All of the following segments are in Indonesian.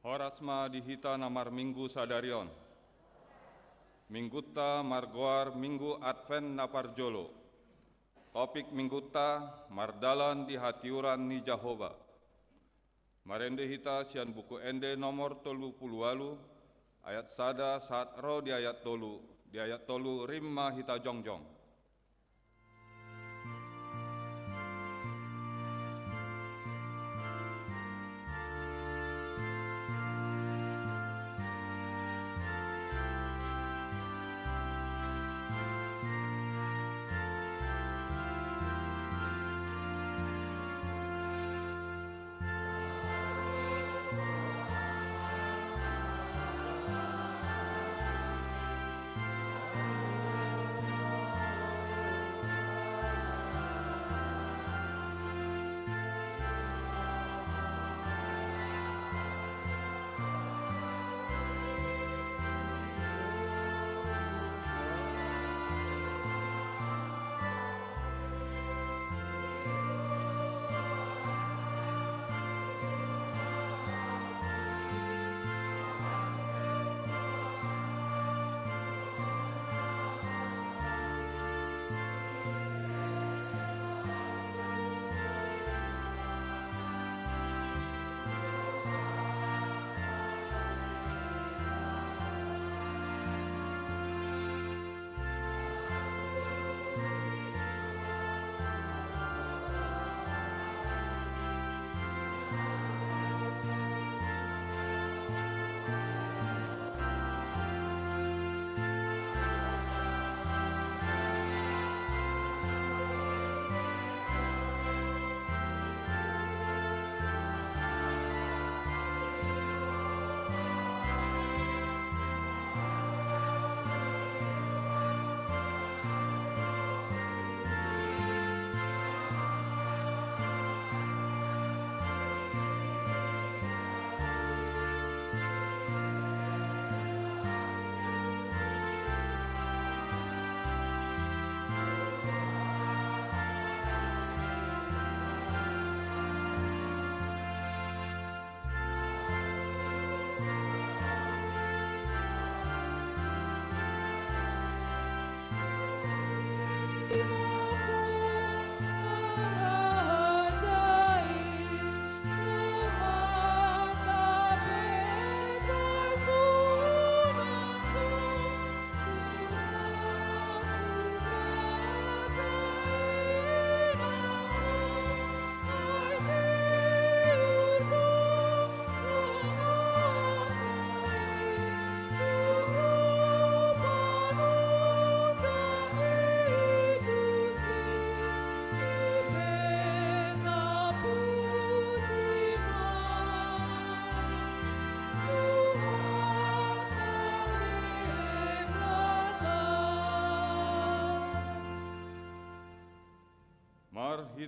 Horasma dihita namar minggu sadarion. Mingguta margoar minggu Advent naparjolo. Topik mingguta mardalan di hatiuran ni Jehovah. Marende hita sian buku ende nomor 38 ayat sada saat roh di ayat tolu rimma hita jongjong.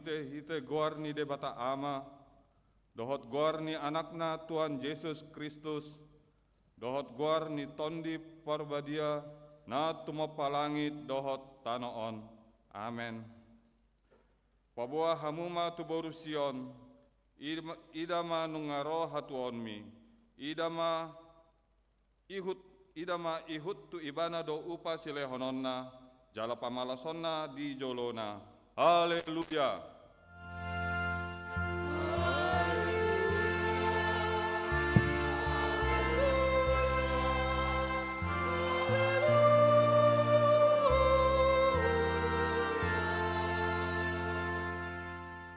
Hite goar ni debata ama, dohot goar ni anakna Tuhan Yesus Kristus, dohot goar ni tondi parbadia na tumapalangit dohot tanoon. Amen. Pabuah hamuma tu borusion, idama nungaro hatuonmi, idama ihut tu ibana do upa silehononna, jala pamalasonna di jolona. Haleluya.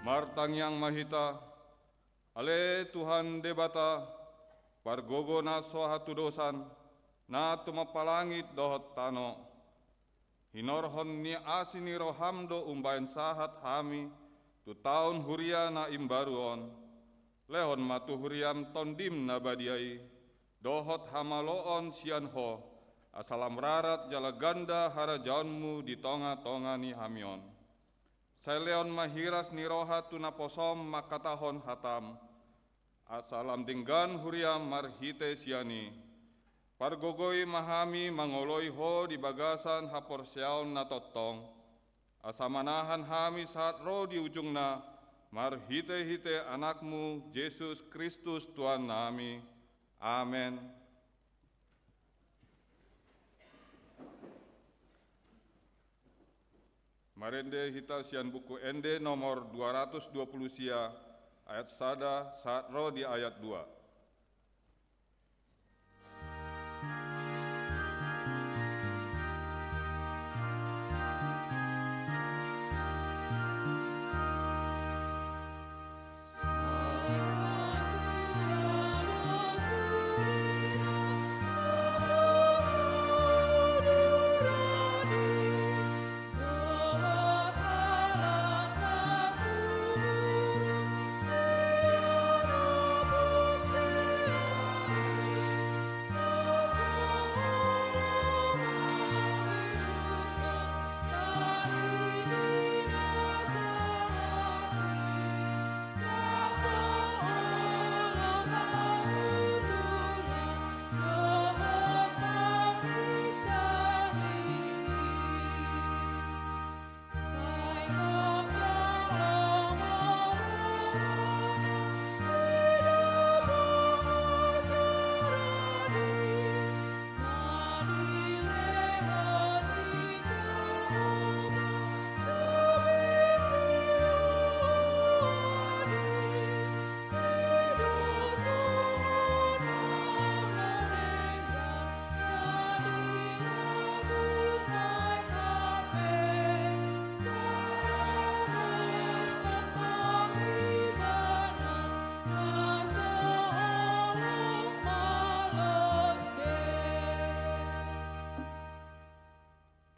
Martang yang mahita, ale Tuhan debata, pargogo na sohatu dosan, na tumapalangit dohot tano. Hinorhon ni asini rohamdo umbayan sahat hami, tu tahun huria na imbaruon, lehon matu huriam tondim na badiai, dohot hamaloon sianho, asalam rarat jala ganda harajaunmu di tonga-tonga ni hamion. Saileon mahiras ni roha tu naposom makatahon hatam, asalam dinggan huriam marhite siani, pargogoi mahami mangoloi ho di bagasan haporsiaon na totong, asamanahan hami saat roh di ujungna, marhite-hite anakmu Yesus Kristus Tuhan nami. Amen. Marende hita sian buku ende nomor 220 sia ayat sada saat roh di ayat 2.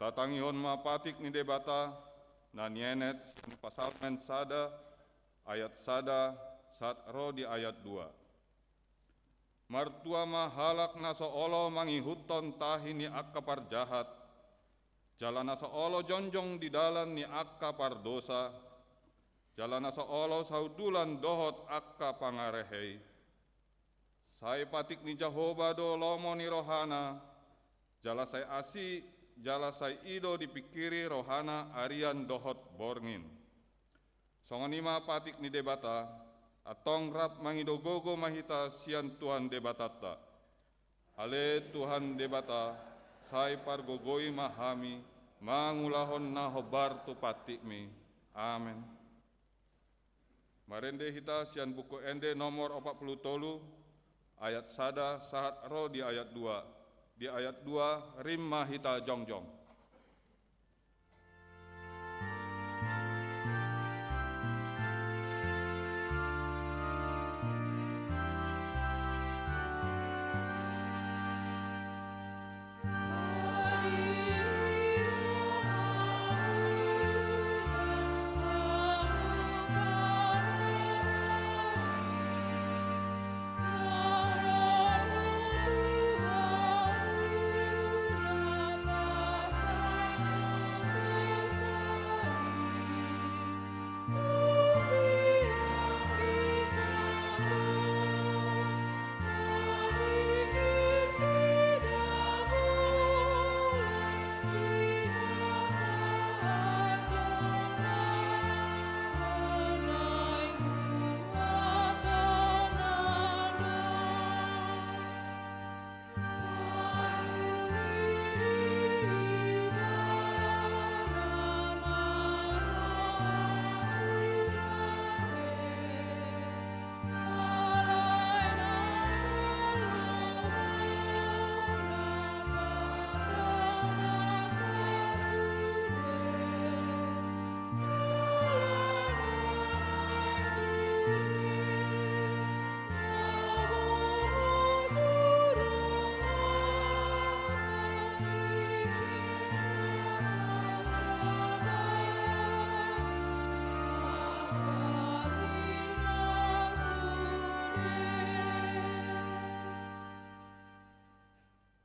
Tatangihon mapatik ni debata na nienet sin pasalmen sada ayat sada saat roh di ayat 2. Martua mahalak na soolo mangihuton tahi ni akka parjahat, jalan na soolo jonjong di dalan ni akka pardosa, jalan na soolo saudulan dohot akka pangarehei. Sai patik ni Jehovah do lomo ni rohana, jala sai asi jala sai ido dipikiri rohana arian dohot borngin. Songonima patik ni debata, atong rap mangidogogo mahita sian Tuhan debatata. Ale Tuhan debata, sai pargogoi mahami, mangulahon na hobar tu patikmi. Amen. Marende hita sian buku ende nomor 43, ayat sada saat roh di ayat 2. Di ayat 2, rimma hita jongjong.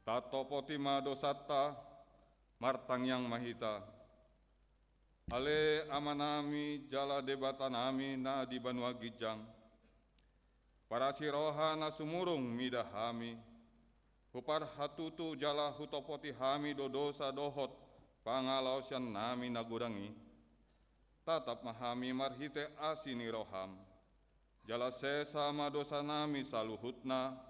Tato potima dosata, martang yang mahita. Ale amanami jala debatanami na di Banua Gijang. Para siroha na sumurung midahami. Hupar hatutu jala hutopoti hami dodosa dohot pangalausian nami nagudangi. Tatap mahami marhite asini roham. Jala sesama dosa nami saluhutna.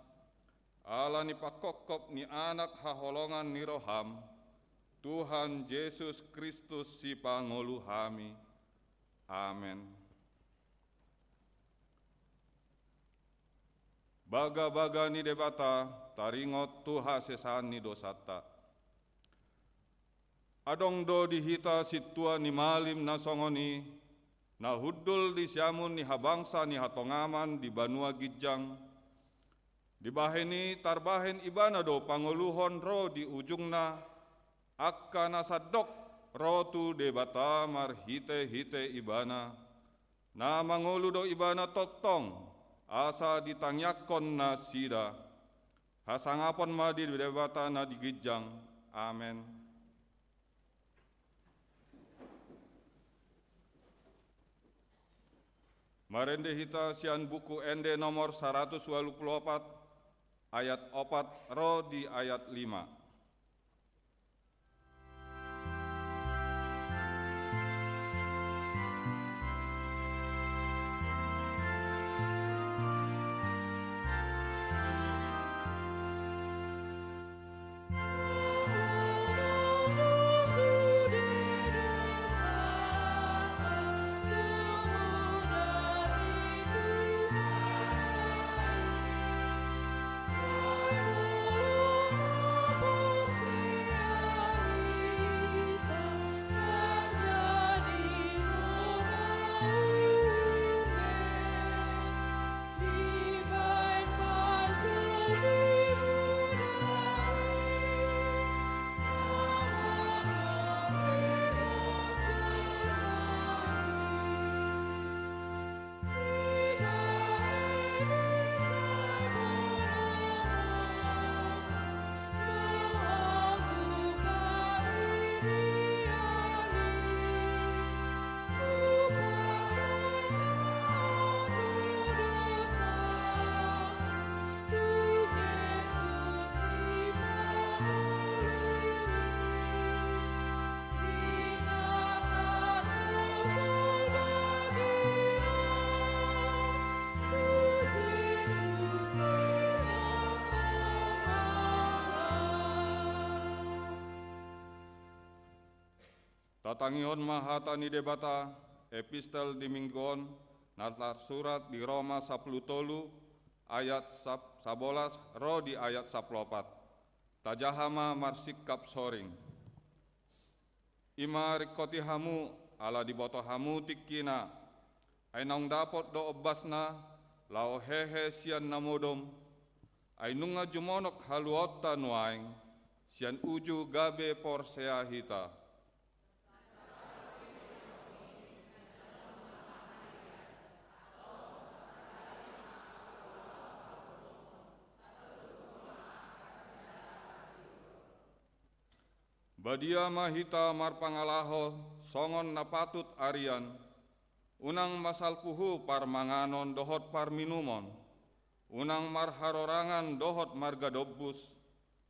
ala ni pakokop ni anak haholongan ni roham, Tuhan Yesus Kristus si pangulu hami. Amen. Baga-baga ni debata, taringot Tuha sesan ni dosata. Adong do dihita situa ni malim na songoni, na hudul di siamun ni habangsa ni hatongaman di Banua Gijang, di baheni tarbahen ibana do panguluhon ro di ujungna, akka nasadok ro tu debata mar hite-hite ibana, na mangulu do ibana totong, asa ditangyakon na sida, hasangapon ma di debata na di Gijang. Amen. Marende hita sian buku ende nomor 124 ayat 4 ro di ayat 5. Tatangihon mahata ni debata, epistel di minggon, natar surat di Roma 10 tolu, ayat 11 ro di ayat 14. Tajahama marsikap soring. Ima rikoti hamu, ala diboto hamu tikina, ainong dapot do obasna, lao hehe sian namodom, ainunga jumonok haluota nuaing, sian uju gabe porsea hita. Badia mahita marpangalaho songon napatut arian, unang masal puhu parmanganon dohot parminumon, unang marharorangan dohot margadobus,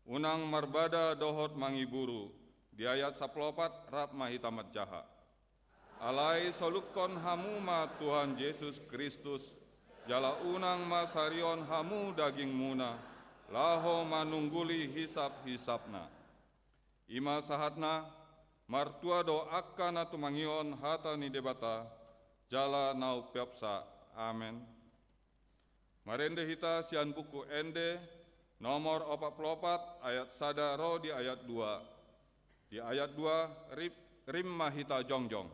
unang marbada dohot mangiburu, di ayat 14 rap mahita matjaha. Alai solukon hamuma Tuhan Yesus Kristus, jala unang masarion hamu daging muna, laho manungguli hisap-hisapna. Ima sahatna, martua do akka na tumangion hata ni debata, jala nau piapsa. Amen. Marende hita sian buku ende, nomor 44 ayat sada ro di ayat 2. Di ayat 2, rim mahita jongjong.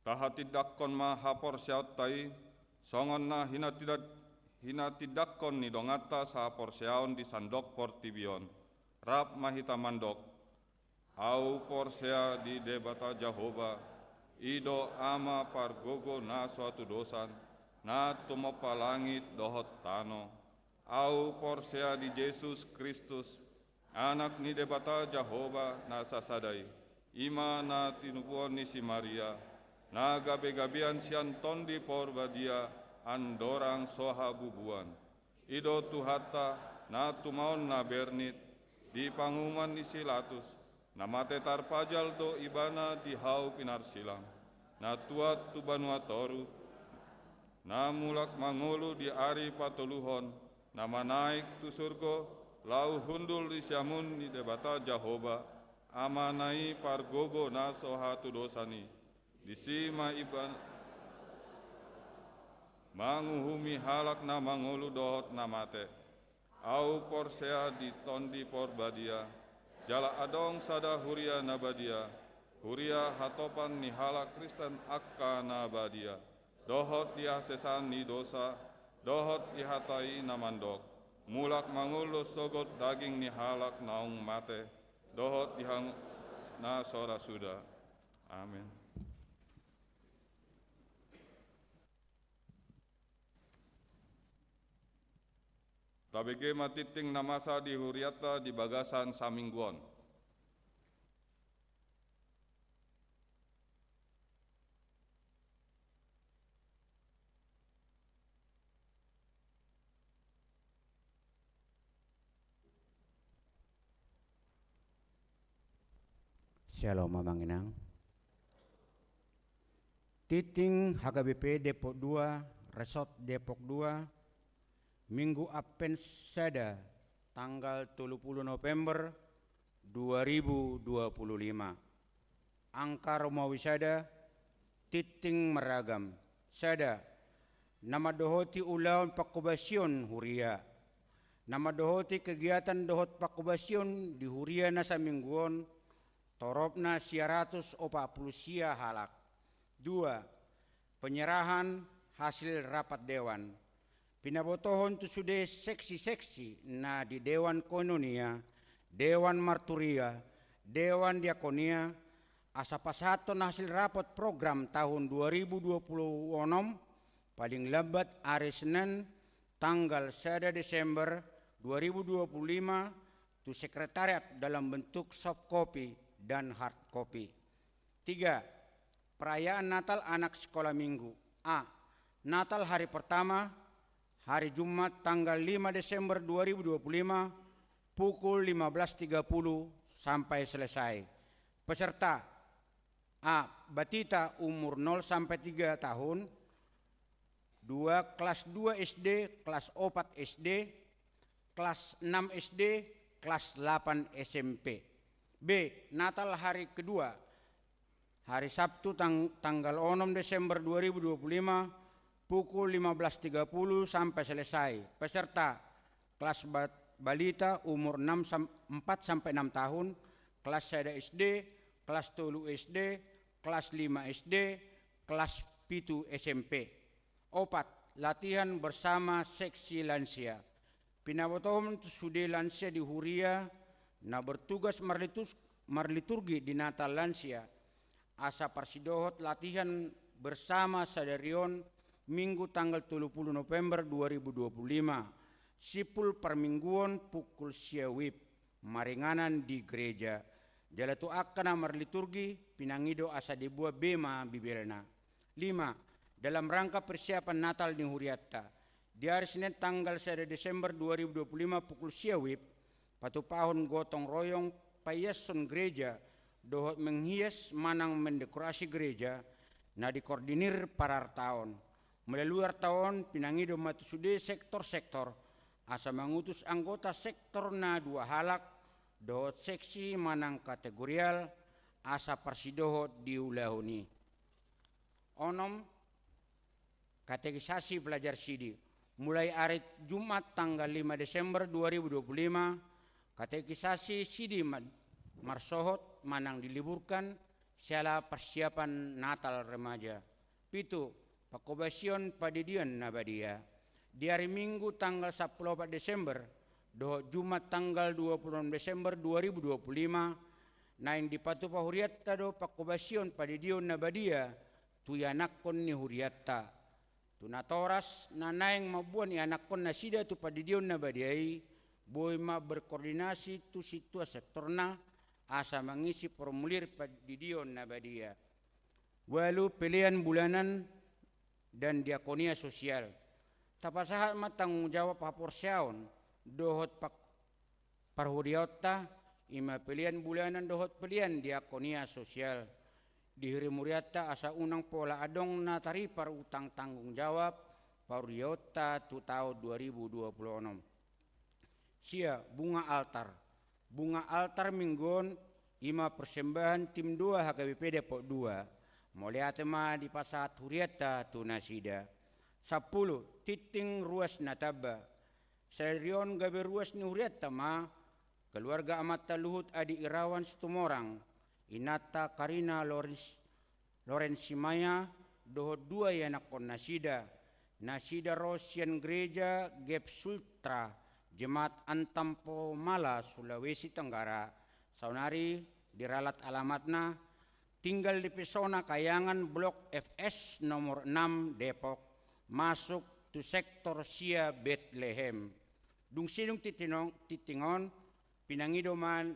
tahatidakkon ma hapor siaut tai, songon na hina tidakkon ni dongata sa hapor siaon di sandok portibion, rap mahita mandok, au porsea di debata Jehova, ido ama pargogo na suatu dosan, na tumapalangit dohot tano, au porsea di Yesus Kristus, anak ni debata Jehova na sasadai, ima na tinubuan ni si Maria, na gabe-gabean sian tondi porbadia, andorang soha bubuan, ido tuhata na tumaon na bernit, di panguman ni silatus, na mate tarpajal do ibana di hau pinarsilang, na tuat tu banua toru, na mulak mangulu di ari patoluhon, na manaik tu surgo, lau hundul di siamun ni debata Jehova, amanai pargogo na soha tu dosani, di sima iban manguhumi halak na mangulu dohot na mate, au porsea di tondi porbadia, jala adong sada huria nabadia, huria hatopan ni halak Kristen akka nabadia, dohot dia sesan ni dosa, dohot dihatai namandok, mulak mangulu sogot daging ni halak naung mate, dohot dihang na sora sudah. Amin. Tabege matiting namasa di huriata di bagasan samingguan. Shalom Mamanginang. Titing HKBP Depok 2, Resort Depok 2, Minggu Apen Sada, tanggal 30 November 2025. Angka Romawi Sada, titing meragam. Sada, nama dohoti ulaun pakubasion huria. Nama dohoti kegiatan dohot pakubasion di huria nasa mingguon, torobna siaratus opa pulusia halak. 2. Penyerahan hasil rapat dewan. Pinabotohon tu sudah seksi-seksi na di Dewan Koinonia, Dewan Marturia, Dewan Diakonia, asapasaton hasil rapat program tahun 2026 paling lambat hari Senin tanggal 1 Desember 2025 tu sekretariat dalam bentuk soft copy dan hard copy. 3. Perayaan Natal anak sekolah minggu. A. Natal hari pertama, hari Jumat tanggal 5 Desember 2025 pukul 15.30 sampai selesai. Peserta A. Batita umur 0 sampai 3 tahun. 2. Kelas 2 SD, kelas 4 SD, kelas 6 SD, kelas 8 SMP. B. Natal hari kedua, hari Sabtu tanggal 6 Desember 2025 pukul 15.30 sampai selesai. Peserta kelas balita umur 4 sampai 6 tahun, kelas 1 SD, kelas 3 SD, kelas 5 SD, kelas 7 SMP. 4. Latihan bersama seksi lansia. Pinabotohon sudah lansia di huria na bertugas marliturgi di Natal lansia. Asa parsidohot latihan bersama sadarion Minggu tanggal 30 November 2025. Sipul permingguan pukul siawip. Maringanan di gereja. Jalatu akana marliturgi pinangido asa dibuat bema bibelna. 5. Dalam rangka persiapan Natal di Huriatta. Di hari Senin tanggal 1 Desember 2025 pukul siawip. Patupahon gotong royong payason gereja. Dohot menghias manang mendekorasi gereja. Na dikoordinir parar tahun. Melalui tahun pinangido matusude sektor-sektor asa mengutus anggota sektor na 2 halak dohot seksi manang kategorial asa parsidohot diulahuni. Onom katekisasi pelajar sidi mulai hari Jumat tanggal 5 Desember 2025 katekisasi sidi marsohot manang diliburkan siala persiapan Natal remaja. Pitu, pakobasion padidion nabadia. Di hari Minggu tanggal 14 Desember, doho Jumat tanggal 26 Desember 2025, nain di patu pahuriatta do pakobasion padidion nabadia, tuyanakon ni huriatta. Tunatoras na naing mabuan ni anakon na sida tu padidion nabadiai, boy ma berkoordinasi tu situa sektorna, asa mengisi formulir padidion nabadia. Walu pilihan bulanan dan diakonia sosial. Tapasahat matanggung jawab haporsiaon dohot pak parhuriota ima pilihan bulanan dohot pilihan diakonia sosial. Dihiri muriata asa unang pola adong na taripar utang tanggung jawab parhuriota tu tahun 2026. Sia bunga altar. Bunga altar minggon ima persembahan tim 2 HKBP Depok 2. Moliatema di pasat huriata tu nasida. 10 titing ruas nataba. Serion gabe ruas ni huriata ma keluarga Amata Luhut Adi Irawan Situmorang. Inata Karina Lorensimaya doho 2 yanakon nasida. Nasida Rosian Gereja Gep Sultra Jemaat Antampo Mala Sulawesi Tenggara. Saunari diralat alamatna tinggal di Pesona Kayangan Blok FS nomor 6 Depok, masuk tu sektor Sia Bethlehem. Dung sidung titingon pinangidoman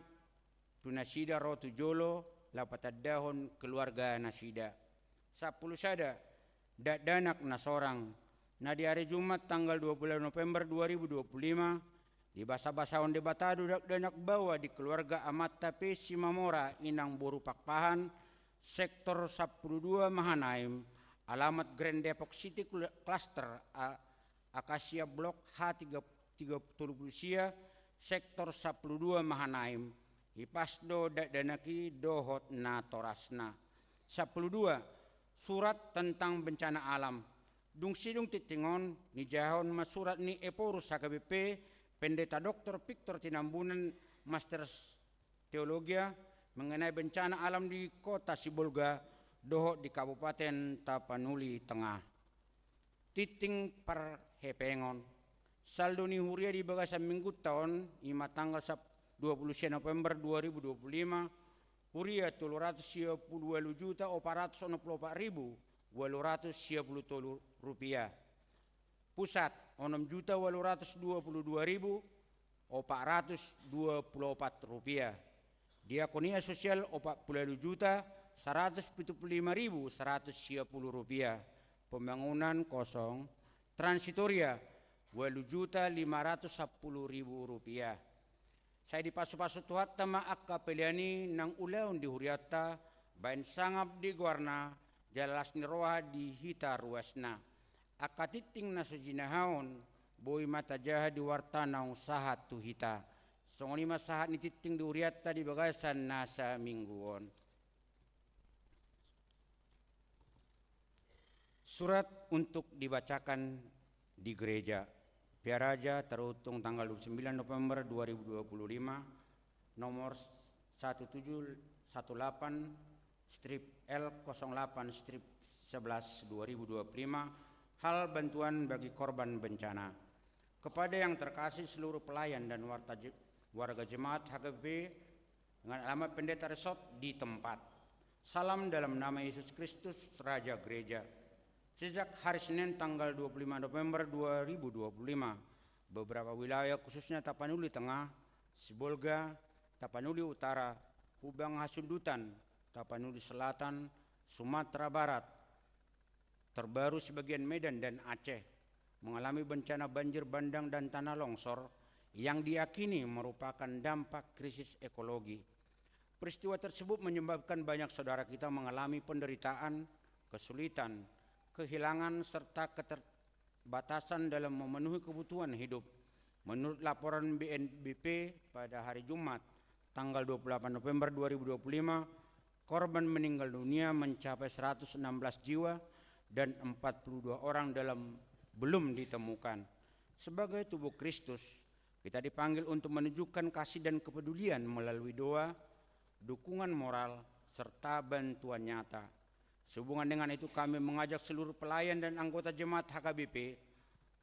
tu nasida rotu jolo lapatadahon keluarga nasida. 10 sada danak nasorang. Na di hari Jumat tanggal 20 November 2025 di basa-basaon debatado danak bawa di keluarga Amata Pesi Mamora Inang Boru Pakpahan sektor 12 Mahanaim alamat Grand Depok City Cluster Akasia Blok H30 sektor 12 Mahanaim Ipasdo danaki dohot na torasna. 12 surat tentang bencana alam. Dung sidung titingon ni jahon masurat ni Eporus HKBP Pendeta Dr. Victor Tinambunan Master Teologia mengenai bencana alam di kota Sibolga dohot di Kabupaten Tapanuli Tengah. Titing perhepengon. Saldo ni huria di bagasan minggu tahun ima tanggal 20 November 2025 huria 392.464.893 rupiah. Pusat 6.822.424 rupiah. Diakonia sosial 40.175.110 rupiah. Pembangunan kosong. Transitoria 8.510.000 rupiah. Saya dipasu-pasu tuhat tama akka peliani nang ulaun di huriata bain sangap di guarna jalas ni roa di hita ruasna. Akka titing na sujinahaon boy mata jaha di wartana sahat tu hita. Songoni masahat ni titing di huriata di bagasan nasa mingguon. Surat untuk dibacakan di gereja. Piaraja terhitung tanggal 29 November 2025 nomor 1718 strip L08 strip 11 2025 hal bantuan bagi korban bencana. Kepada yang terkasih seluruh pelayan dan warga jemaat HKBP dengan alamat Pendeta Resort di tempat. Salam dalam nama Yesus Kristus Raja Gereja. Sejak hari Senin tanggal 25 November 2025, beberapa wilayah khususnya Tapanuli Tengah, Sibolga, Tapanuli Utara, Hubang Hasundutan, Tapanuli Selatan, Sumatera Barat, terbaru sebagian Medan dan Aceh, mengalami bencana banjir bandang dan tanah longsor yang diyakini merupakan dampak krisis ekologi. Peristiwa tersebut menyebabkan banyak saudara kita mengalami penderitaan, kesulitan, kehilangan serta keterbatasan dalam memenuhi kebutuhan hidup. Menurut laporan BNPB pada hari Jumat tanggal 28 November 2025, korban meninggal dunia mencapai 116 jiwa dan 42 orang belum ditemukan. Sebagai tubuh Kristus, kita dipanggil untuk menunjukkan kasih dan kepedulian melalui doa, dukungan moral, serta bantuan nyata. Sehubungan dengan itu kami mengajak seluruh pelayan dan anggota jemaat HKBP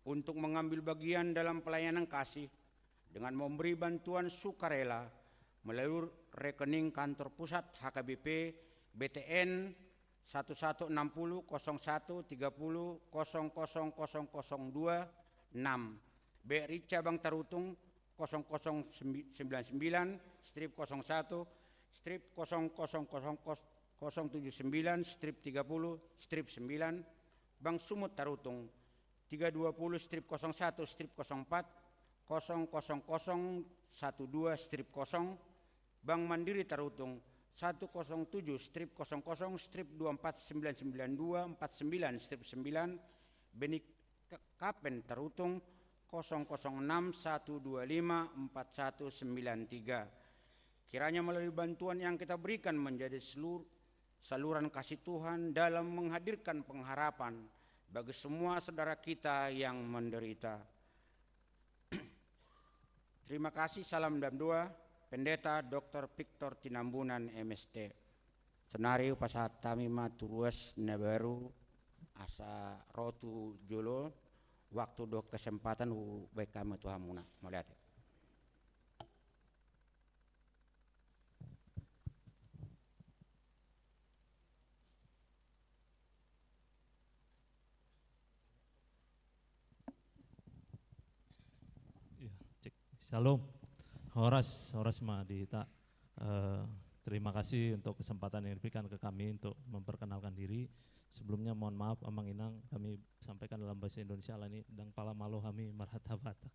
untuk mengambil bagian dalam pelayanan kasih dengan memberi bantuan sukarela melalui rekening kantor pusat HKBP BTN 1160 01 30 00 002 6 BRI Cabang Tarutung 0099 strip 01 strip 00079 strip 30 strip 9 Bank Sumut Tarutung 320 strip 01 strip 04 00012 strip 0 Bank Mandiri Tarutung 107 strip 00 strip 24992 49 strip 9 Benik Kapen Tarutung 006 125 4193. Kiranya melalui bantuan yang kita berikan menjadi saluran kasih Tuhan dalam menghadirkan pengharapan bagi semua saudara kita yang menderita. Terima kasih, salam dan doa. Pendeta Dr. Victor Tinambunan MST. Senario pasat tamima turuas nebaru asa rotu jolo waktu do kesempatan baik kami Tuhan muna melihat. Ya, cek. Shalom. Horas Madita. Terima kasih untuk kesempatan yang diberikan ke kami untuk memperkenalkan diri. Sebelumnya mohon maaf Amang Inang, kami sampaikan dalam bahasa Indonesia ini dang pala malo kami marhata batak.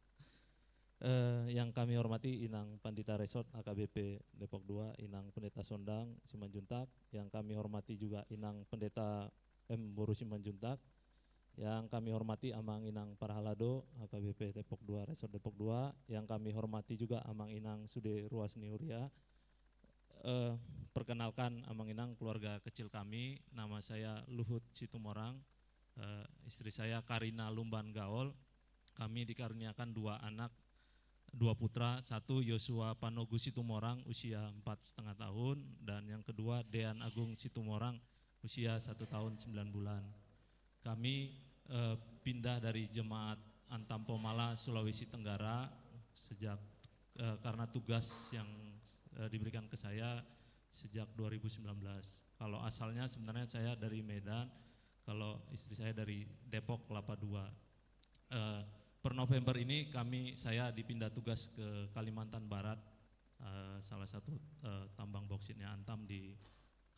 Yang kami hormati Inang Pandita Resort HKBP Depok 2, Inang Pendeta Sondang Simanjuntak, yang kami hormati juga Inang Pendeta M. Boru Simanjuntak, yang kami hormati Amang Inang Parhalado HKBP Depok 2 Resort Depok 2, yang kami hormati juga Amang Inang Sude Ruasni Huria. Perkenalkan Amang Inang, keluarga kecil kami, nama saya Luhut Situmorang, istri saya Karina Lumban Gaol. Kami dikaruniakan 2 anak, 2 putra, satu Yosua Panogu Situmorang usia 4,5 tahun, dan yang kedua Dean Agung Situmorang usia 1 tahun 9 bulan. Kami pindah dari Jemaat Antam Pomala Sulawesi Tenggara sejak karena tugas yang diberikan ke saya sejak 2019. Kalau asalnya sebenarnya saya dari Medan, kalau istri saya dari Depok Kelapa II. Per November ini saya dipindah tugas ke Kalimantan Barat, salah satu tambang bauksit Antam di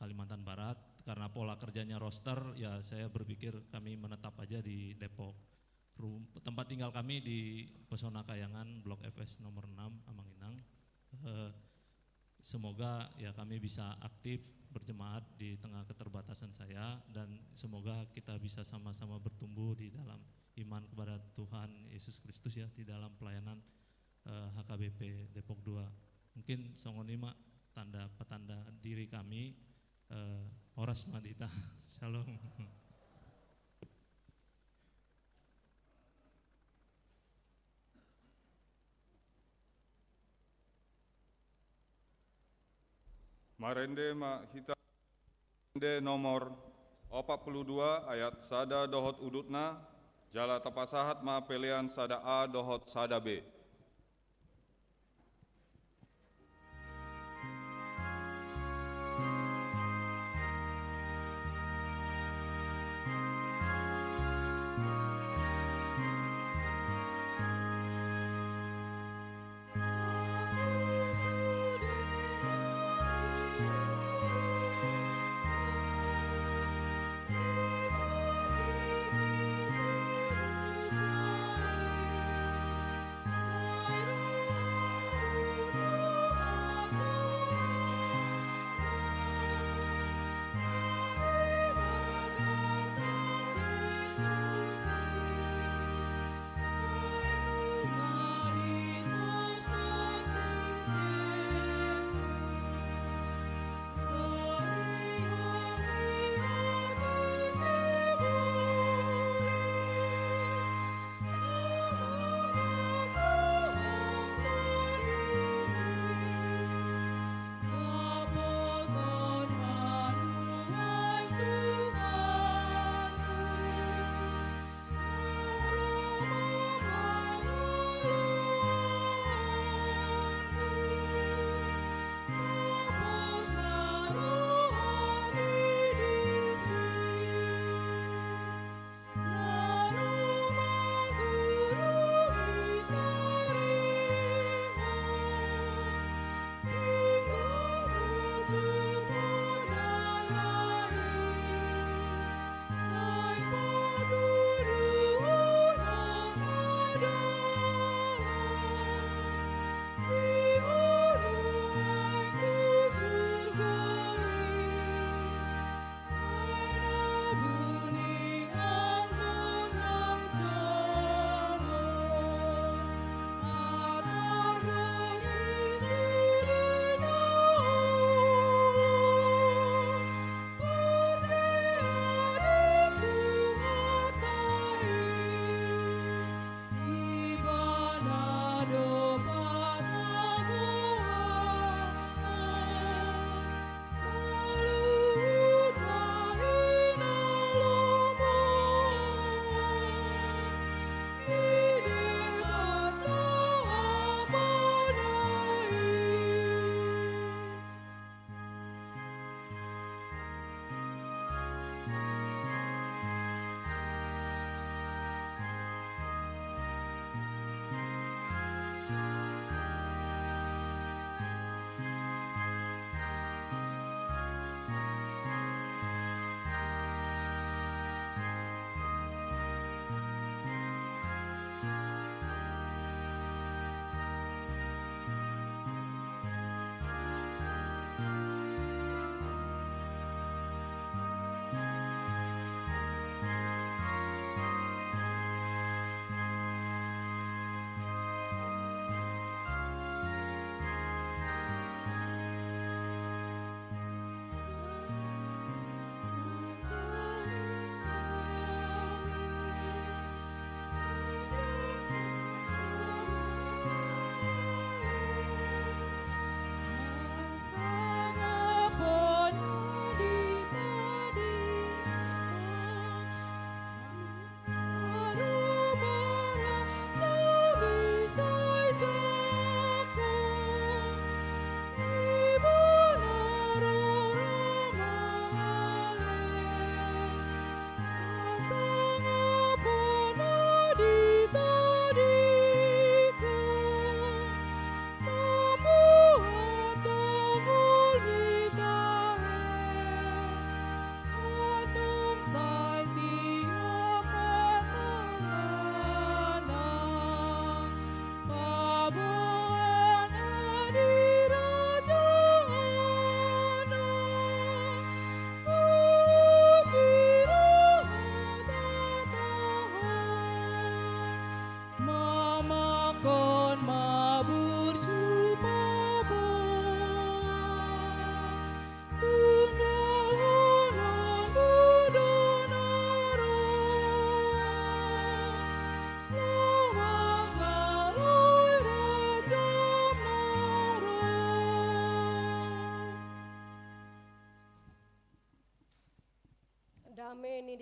Kalimantan Barat. Karena pola kerjanya roster, ya saya berpikir kami menetap aja di Depok. Tempat tinggal kami di Pesona Kayangan, Blok FS nomor 6, Amang Inang. Semoga ya kami bisa aktif berjemaat di tengah keterbatasan saya, dan semoga kita bisa sama-sama bertumbuh di dalam iman kepada Tuhan Yesus Kristus ya, di dalam pelayanan HKBP Depok 2. Mungkin songonima petanda diri kami. Horas Madita. Shalom. Marende ma hita nomor 42 ayat sada dohot udutna jala tapasahat ma pelian sada A dohot sada B. Sa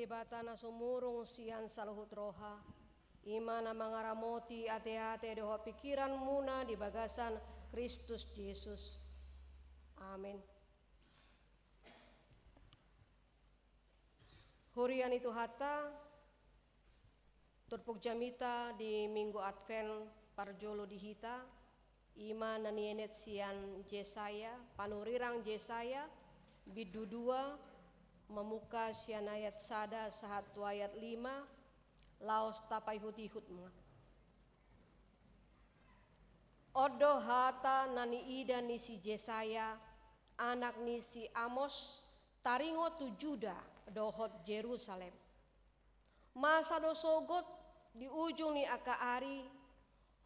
debata na sumurong siyan sa luhut roha. Ima na mangaramoti ate-ate doho pikiran muna di bagasan Kristus Yesus. Amin. Hurian itu hata turpuk jamita di Minggu Advent parjolo di hita. Ima nanienet sian Jesaya, panurirang Jesaya bidu 2 memuka sian ayat sada sahatu ayat 5 laos tapai hut-hut mga. Odo hata nani ida ni si Jesaya anak ni si Amos taringo tu Juda dohot Jerusalem. Masa do sogot di ujung ni akaari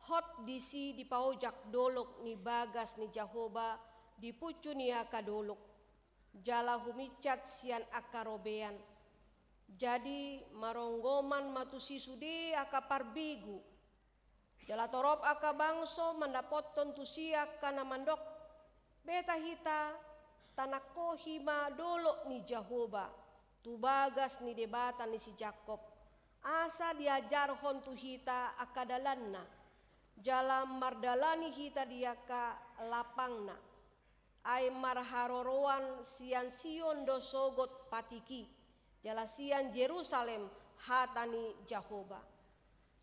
hot disi di paujak dolok ni bagas ni Jahoba di pucu ni aka dolok. Jala humicat sian akarobean. Jadi maronggoman matusi sude aka parbigu. Jala torop aka bangso mandapoton tusia kana mandok. Beta hita tanako hima dolok ni Jahoba. Tu bagas ni debatan ni si Jakob. Asa diajar hon tu hita akadalanna. Jalam mardalani hita diaka lapangna. Ai marharoroan sian Sion do sogot patiki. Jala sian Jerusalem hatani Jahoba.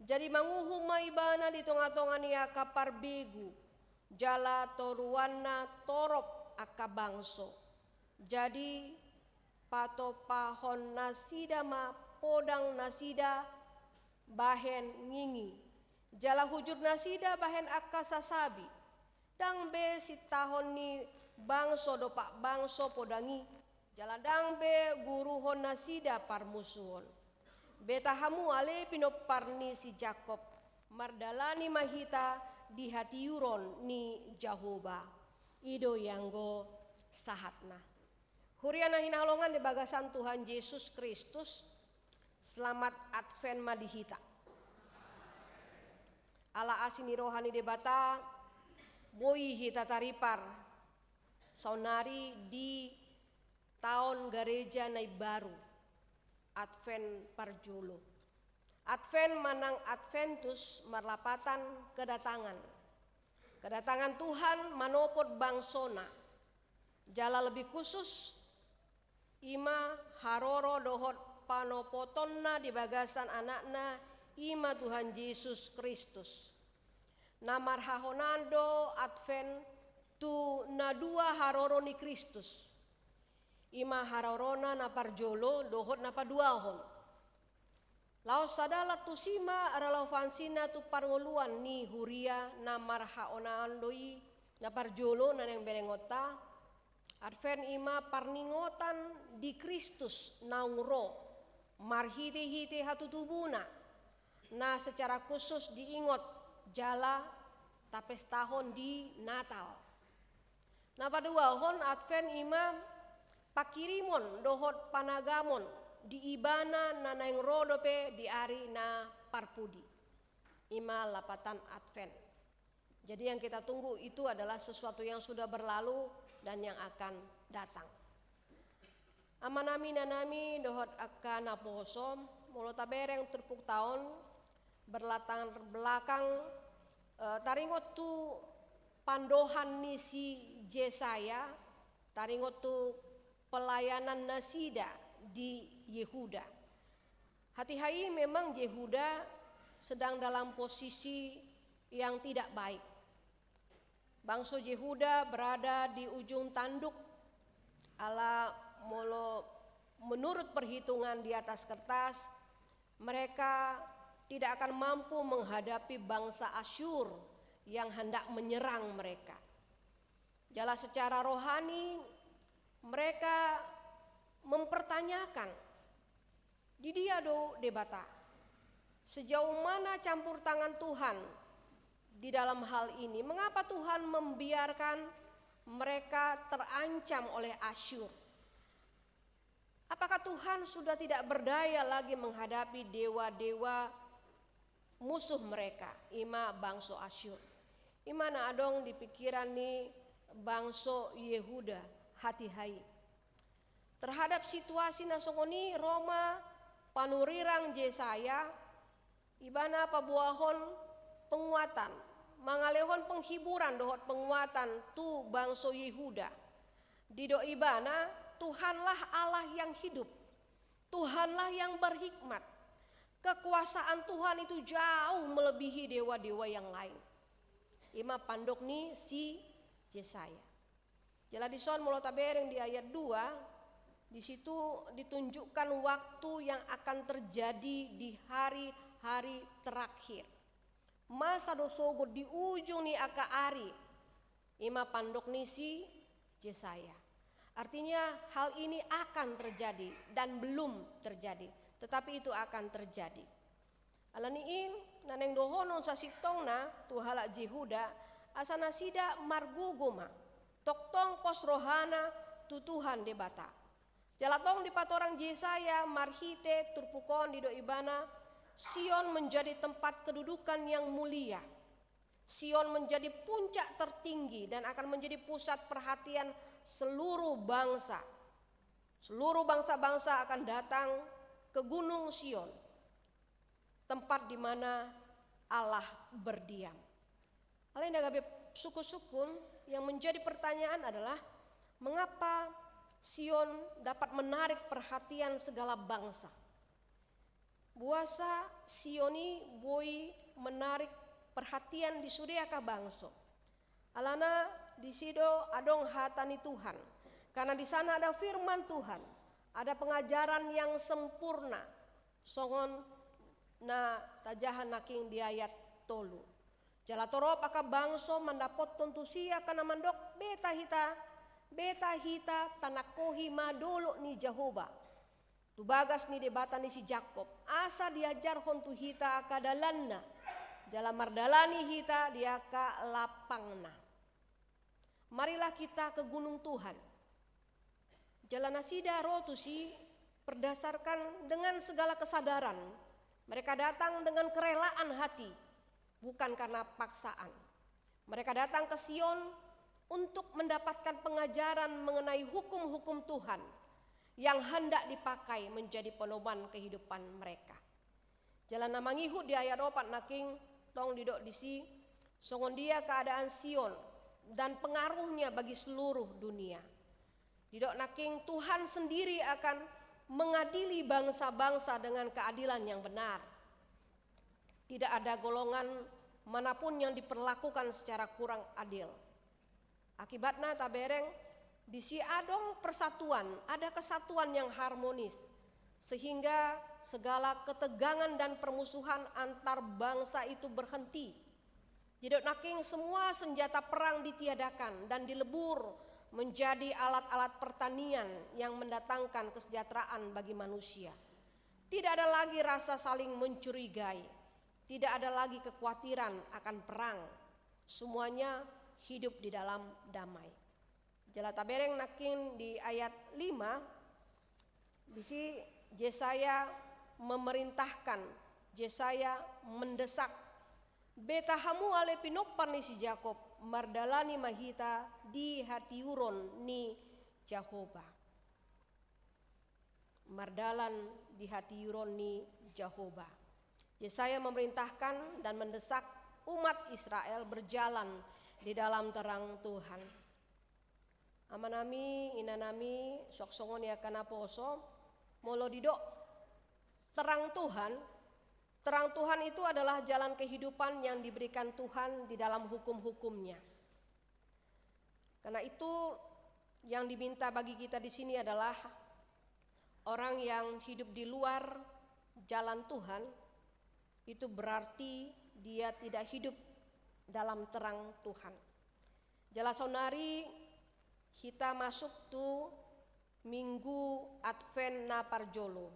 Jadi manguhum maibana di tonga-tonga ni aka parbegu. Jala toruana torop aka bangso. Jadi patopahon nasida ma podang nasida bahen ngingi. Jala hujur nasida bahen aka sasabi. Dang be si tahon ni bangso do pak bangso podangi. Jala dang be guruhon nasida parmusuhon. Beta hamu ale pinoparni si Jakob. Mardalani mahita di hati yuron ni Jahoba. Ido yanggo sahatna. Huriana hinalongan di bagasan Tuhan Yesus Kristus. Selamat Advent madihita. Ala asini rohani debata boi hita taripar saunari di tahun gereja nai baru Advent parjolo. Advent manang Adventus marlapatan kedatangan. Kedatangan Tuhan manopot bangsona. Jala lebih khusus ima haroro dohot panopotonna di bagasan anakna ima Tuhan Yesus Kristus. Namar hahonando Advent tu na dua haroro ni Kristus. Ima harorona na parjolo dohot na paduahon. Laos sadala tu sima aralau fansina tu parngoluan ni huria namar haonandoi na parjolo na yang berengota. Advent ima parningotan di Kristus naungro marhite-hite hatutubuna. Nah secara khusus diingot jala tapes tahun di Natal. Nah pada wahon Advent imam pakirimon dohot panagamon di ibana nanaing rodope di ari na parpudi. Ima lapatan Advent. Jadi yang kita tunggu itu adalah sesuatu yang sudah berlalu dan yang akan datang. Amanami nanami dohot akan aposom mulo tabereng terpuk tahun berlatar belakang taringot tu pandohan ni si Jesaya, taringot tu pelayanan nasida di Yehuda. Hati-hati memang Yehuda sedang dalam posisi yang tidak baik. Bangsa Yehuda berada di ujung tanduk ala molo menurut perhitungan di atas kertas mereka tidak akan mampu menghadapi bangsa Asyur yang hendak menyerang mereka. Jala secara rohani mereka mempertanyakan di dia do debata sejauh mana campur tangan Tuhan di dalam hal ini. Mengapa Tuhan membiarkan mereka terancam oleh Asyur? Apakah Tuhan sudah tidak berdaya lagi menghadapi dewa-dewa musuh mereka, ima bangsa Asyur? Imana adong di pikiran ni bangsa Yehuda hati-hati terhadap situasi nasongoni Roma panurirang Yesaya ibana pabuahon penguatan, mangalehon penghiburan dohot penguatan tu bangsa Yehuda. Dido ibana Tuhanlah Allah yang hidup, Tuhanlah yang berhikmat. Kekuasaan Tuhan itu jauh melebihi dewa-dewa yang lain. Ima pandok ni si Yesaya. Jala dison mulo tabereng di ayat 2, di situ ditunjukkan waktu yang akan terjadi di hari-hari terakhir. Masa dosogo di ujung ni aka ari. Ima pandok ni si Yesaya. Artinya hal ini akan terjadi dan belum terjadi, tetapi itu akan terjadi. Alaniin naneng dohonon sa siktongna tuhala Jehuda asana sida marguguma toktong pos rohana tutuhan debata. Jalatong di patorang Yesaya marhite turpukon di doibana Sion menjadi tempat kedudukan yang mulia. Sion menjadi puncak tertinggi dan akan menjadi pusat perhatian seluruh bangsa. Seluruh bangsa-bangsa akan datang ke Gunung Sion, tempat di mana Allah berdiam. Alai nagabe suku-sukun yang menjadi pertanyaan adalah mengapa Sion dapat menarik perhatian segala bangsa. Buasa Sioni boi menarik perhatian di sudiaka bangso. Alana di sido adong hatani Tuhan. Karena di sana ada firman Tuhan, ada pengajaran yang sempurna. Songon na tajahan naking di ayat tolu. Jalatoro paka bangso mendapot tuntusia kana mandok beta hita tanakohi madolo ni Jehovah. Tubagas ni debata ni si Jakob. Asa diajar hontu hita kadalanna. Jala mardalani hita dia ka lapangna. Marilah kita ke gunung Tuhan. Jalan asida rotusi berdasarkan dengan segala kesadaran. Mereka datang dengan kerelaan hati, bukan karena paksaan. Mereka datang ke Sion untuk mendapatkan pengajaran mengenai hukum-hukum Tuhan yang hendak dipakai menjadi pedoman kehidupan mereka. Jalan namangihut di ayat 4 naking tong didok disi songon dia keadaan Sion dan pengaruhnya bagi seluruh dunia. Didok naking Tuhan sendiri akan mengadili bangsa-bangsa dengan keadilan yang benar. Tidak ada golongan manapun yang diperlakukan secara kurang adil. Akibatnya tabereng di si adong persatuan, ada kesatuan yang harmonis sehingga segala ketegangan dan permusuhan antar bangsa itu berhenti. Didok naking semua senjata perang ditiadakan dan dilebur menjadi alat-alat pertanian yang mendatangkan kesejahteraan bagi manusia. Tidak ada lagi rasa saling mencurigai, tidak ada lagi kekhawatiran akan perang. Semuanya hidup di dalam damai. Jalata bereng naking di ayat 5, bisi Yesaya memerintahkan, Yesaya mendesak beta hamu ale pinoppan ni si Jakob mardalani mahita di hatiuron ni Jehovah. Mardalan di hatiuron ni Jehovah. Yesaya memerintahkan dan mendesak umat Israel berjalan di dalam terang Tuhan. Amanami inanami sok songon ya kana poso molo didok terang Tuhan. Terang Tuhan itu adalah jalan kehidupan yang diberikan Tuhan di dalam hukum-hukumnya. Karena itu yang diminta bagi kita di sini adalah orang yang hidup di luar jalan Tuhan, itu berarti dia tidak hidup dalam terang Tuhan. Jala sonari kita masuk tu Minggu Advent na Parjolo.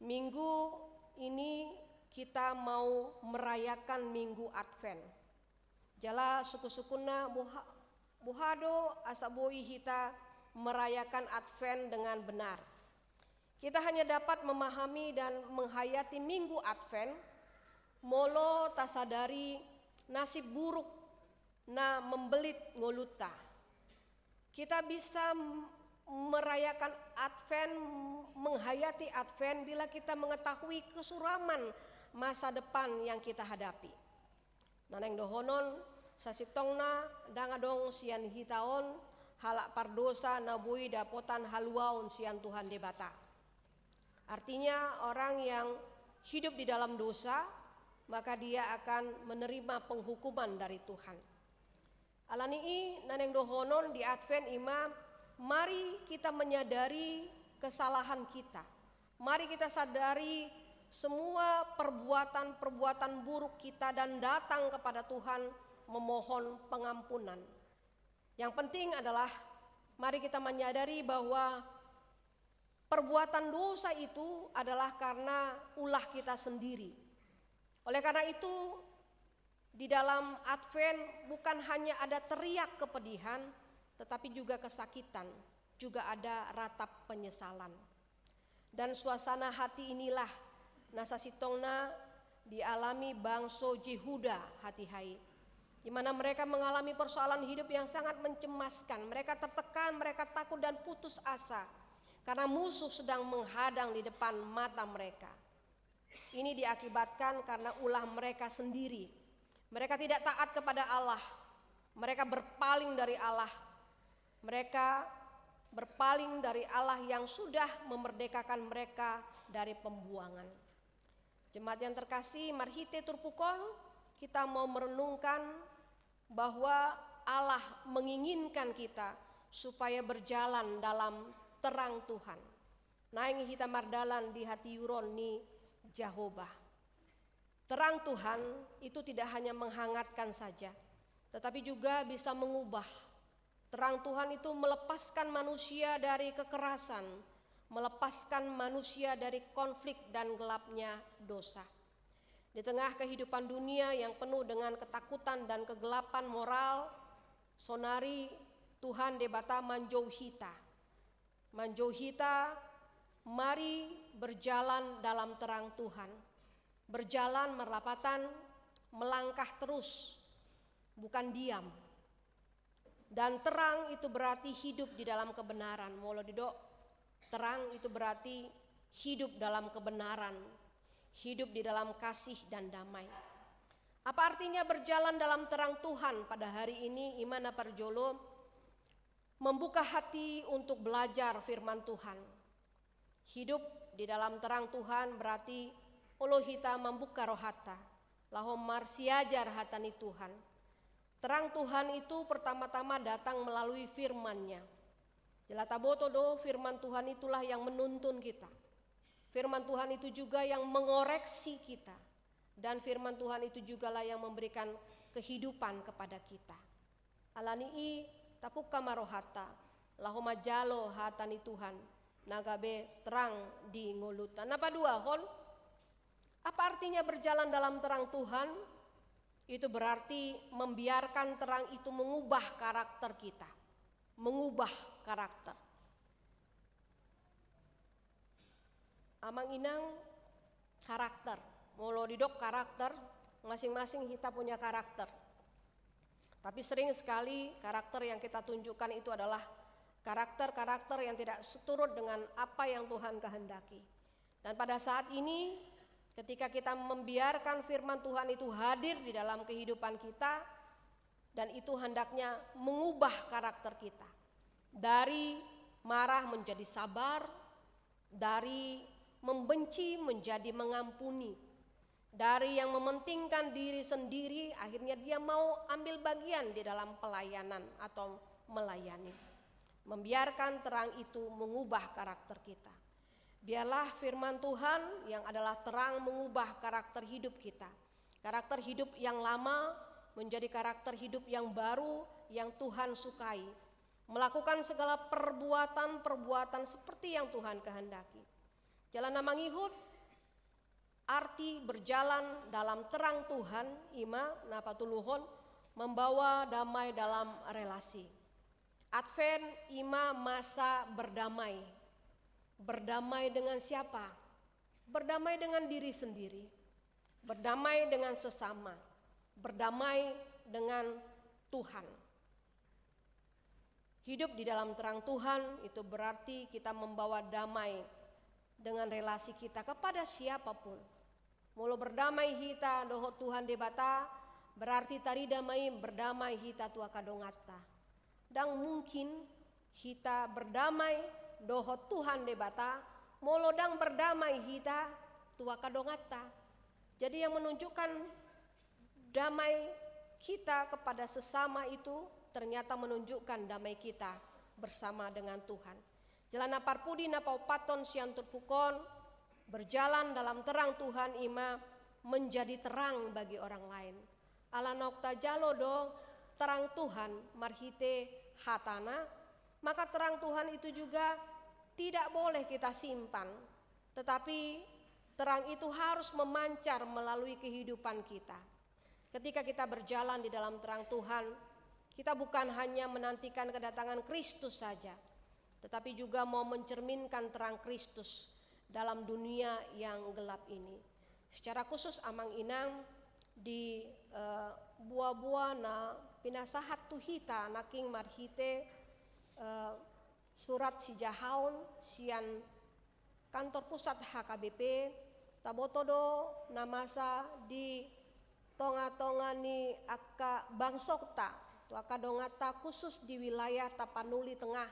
Minggu ini kita mau merayakan Minggu Advent. Jala suku-sukuna buhado asaboi kita merayakan Advent dengan benar. Kita hanya dapat memahami dan menghayati Minggu Advent molo tasadari nasib buruk na membelit ngoluta. Kita bisa merayakan Advent, menghayati Advent bila kita mengetahui kesuraman masa depan yang kita hadapi. Naneng dohonon sasitongna dangadong sian hitaon halak pardosa nabui dapotan haluaun sian Tuhan debata. Artinya orang yang hidup di dalam dosa, maka dia akan menerima penghukuman dari Tuhan. Alanii naneng dohonon di Advent ima, mari kita menyadari kesalahan kita. Mari kita sadari semua perbuatan-perbuatan buruk kita dan datang kepada Tuhan memohon pengampunan. Yang penting adalah mari kita menyadari bahwa perbuatan dosa itu adalah karena ulah kita sendiri. Oleh karena itu di dalam Advent bukan hanya ada teriak kepedihan, tetapi juga kesakitan, juga ada ratap penyesalan. Dan suasana hati inilah nasasitongna dialami bangsa Yehuda hati hai, di mana mereka mengalami persoalan hidup yang sangat mencemaskan. Mereka tertekan, mereka takut dan putus asa karena musuh sedang menghadang di depan mata mereka. Ini diakibatkan karena ulah mereka sendiri. Mereka tidak taat kepada Allah. Mereka berpaling dari Allah. Mereka berpaling dari Allah yang sudah memerdekakan mereka dari pembuangan. Jemaat yang terkasih, marhite turpukon, kita mau merenungkan bahwa Allah menginginkan kita supaya berjalan dalam terang Tuhan. Naing kita mardalan di hati yuron ni Jehovah. Terang Tuhan itu tidak hanya menghangatkan saja, tetapi juga bisa mengubah. Terang Tuhan itu melepaskan manusia dari kekerasan, melepaskan manusia dari konflik dan gelapnya dosa. Di tengah kehidupan dunia yang penuh dengan ketakutan dan kegelapan moral, sonari Tuhan debata manjauhita. Manjauhita, mari berjalan dalam terang Tuhan. Berjalan merapatan, melangkah terus, bukan diam. Dan terang itu berarti hidup di dalam kebenaran. Molo didok, terang itu berarti hidup dalam kebenaran, hidup di dalam kasih dan damai. Apa artinya berjalan dalam terang Tuhan pada hari ini? Imana parjolo membuka hati untuk belajar firman Tuhan. Hidup di dalam terang Tuhan berarti Olohita membuka rohata, lahom marsiajar hatani Tuhan. Terang Tuhan itu pertama-tama datang melalui firman-Nya. Jelataboto do, firman Tuhan itulah yang menuntun kita. Firman Tuhan itu juga yang mengoreksi kita. Dan firman Tuhan itu jugalah yang memberikan kehidupan kepada kita. Alanii tapuka marohata, lahoma jalo hatani Tuhan, nagabe terang di ngolutan. Apa dua hon? Apa artinya berjalan dalam terang Tuhan? Itu berarti membiarkan terang itu mengubah karakter kita. Mengubah karakter. Amang inang karakter. Molo didok karakter, masing-masing kita punya karakter. Tapi sering sekali karakter yang kita tunjukkan itu adalah karakter-karakter yang tidak seturut dengan apa yang Tuhan kehendaki. Dan pada saat ini ketika kita membiarkan firman Tuhan itu hadir di dalam kehidupan kita, dan itu hendaknya mengubah karakter kita. Dari marah menjadi sabar, dari membenci menjadi mengampuni, dari yang mementingkan diri sendiri akhirnya dia mau ambil bagian di dalam pelayanan atau melayani. Membiarkan terang itu mengubah karakter kita. Biarlah firman Tuhan yang adalah terang mengubah karakter hidup kita. Karakter hidup yang lama menjadi karakter hidup yang baru yang Tuhan sukai. Melakukan segala perbuatan-perbuatan seperti yang Tuhan kehendaki. Jalan namangihut, arti berjalan dalam terang Tuhan, ima napatuluhon, membawa damai dalam relasi. Advent ima masa berdamai. Berdamai dengan siapa? Berdamai dengan diri sendiri. Berdamai dengan sesama. Berdamai dengan Tuhan. Hidup di dalam terang Tuhan itu berarti kita membawa damai dengan relasi kita kepada siapapun. Mulu berdamai hita dohot Tuhan debata, berarti tari damai berdamai hita tua kadongata. Dan mungkin hita berdamai dohot Tuhan debata, molo dang berdamai hita tua kadongata. Jadi yang menunjukkan damai kita kepada sesama itu ternyata menunjukkan damai kita bersama dengan Tuhan. Jalan parpudi na paupaton siantur pukon, berjalan dalam terang Tuhan ima menjadi terang bagi orang lain. Ala nokta jalodo terang Tuhan marhite hatana, maka terang Tuhan itu juga tidak boleh kita simpan, tetapi terang itu harus memancar melalui kehidupan kita. Ketika kita berjalan di dalam terang Tuhan, kita bukan hanya menantikan kedatangan Kristus saja, tetapi juga mau mencerminkan terang Kristus dalam dunia yang gelap ini. Secara khusus Amang Inang di buah-buah na pinasahat tuhita naking marhite surat si jahaun sian kantor pusat HKBP tabotodo namasa di tonga-tonga ni akka bangsokta tu akka dongata khusus di wilayah Tapanuli Tengah,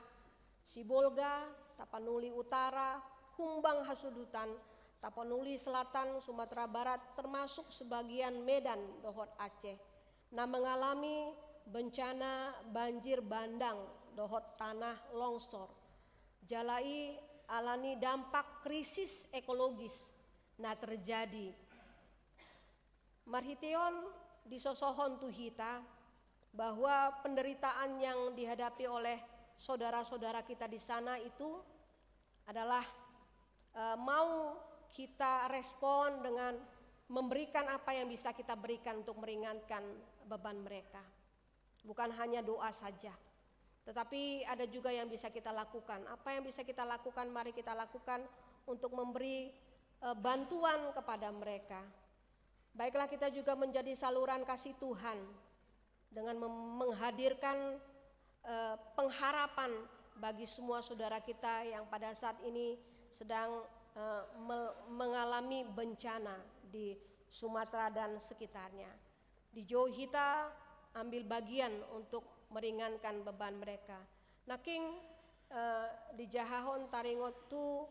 Sibolga, Tapanuli Utara, Humbang Hasudutan, Tapanuli Selatan, Sumatera Barat, termasuk sebagian Medan dohot Aceh, nah mengalami bencana banjir bandang dohot tanah longsor. Jalai alani dampak krisis ekologis nah terjadi. Marhiteon disosohon tuhita bahwa penderitaan yang dihadapi oleh saudara-saudara kita di sana itu adalah mau kita respon dengan memberikan apa yang bisa kita berikan untuk meringankan beban mereka. Bukan hanya doa saja, tetapi ada juga yang bisa kita lakukan. Apa yang bisa kita lakukan, mari kita lakukan untuk memberi bantuan kepada mereka. Baiklah kita juga menjadi saluran kasih Tuhan dengan menghadirkan pengharapan bagi semua saudara kita yang pada saat ini sedang mengalami bencana di Sumatera dan sekitarnya. Di Jawa kita ambil bagian untuk meringankan beban mereka. Naking di Jahahon Taringot tu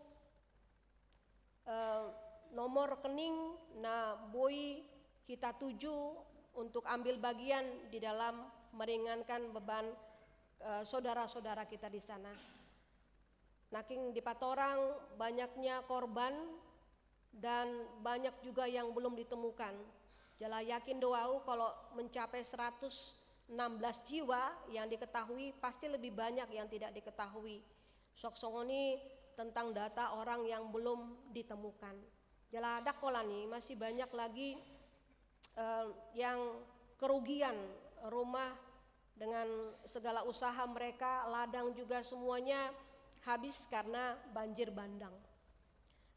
nomor rekening na boi kita tuju untuk ambil bagian di dalam meringankan beban saudara-saudara kita di sana. Naking di Patorang banyaknya korban dan banyak juga yang belum ditemukan. Jala yakin doau kalau mencapai 116 jiwa yang diketahui, pasti lebih banyak yang tidak diketahui. Sok-songoni tentang data orang yang belum ditemukan. Jala dakolani masih banyak lagi yang kerugian rumah dengan segala usaha mereka, ladang juga semuanya habis karena banjir bandang.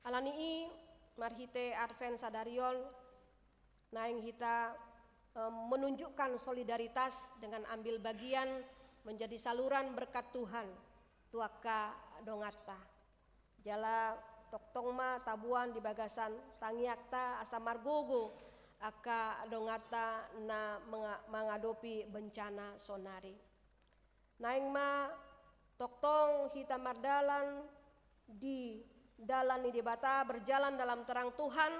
Alanii marhite Advent Sadarion naing kita menunjukkan solidaritas dengan ambil bagian menjadi saluran berkat Tuhan tuaka dongata. Jala toktongma tabuan di bagasan tangiakta asa margogo aka dongata na mengadopi bencana sonari. Naing ma toktong hita mardalan di dalan di debata berjalan dalam terang Tuhan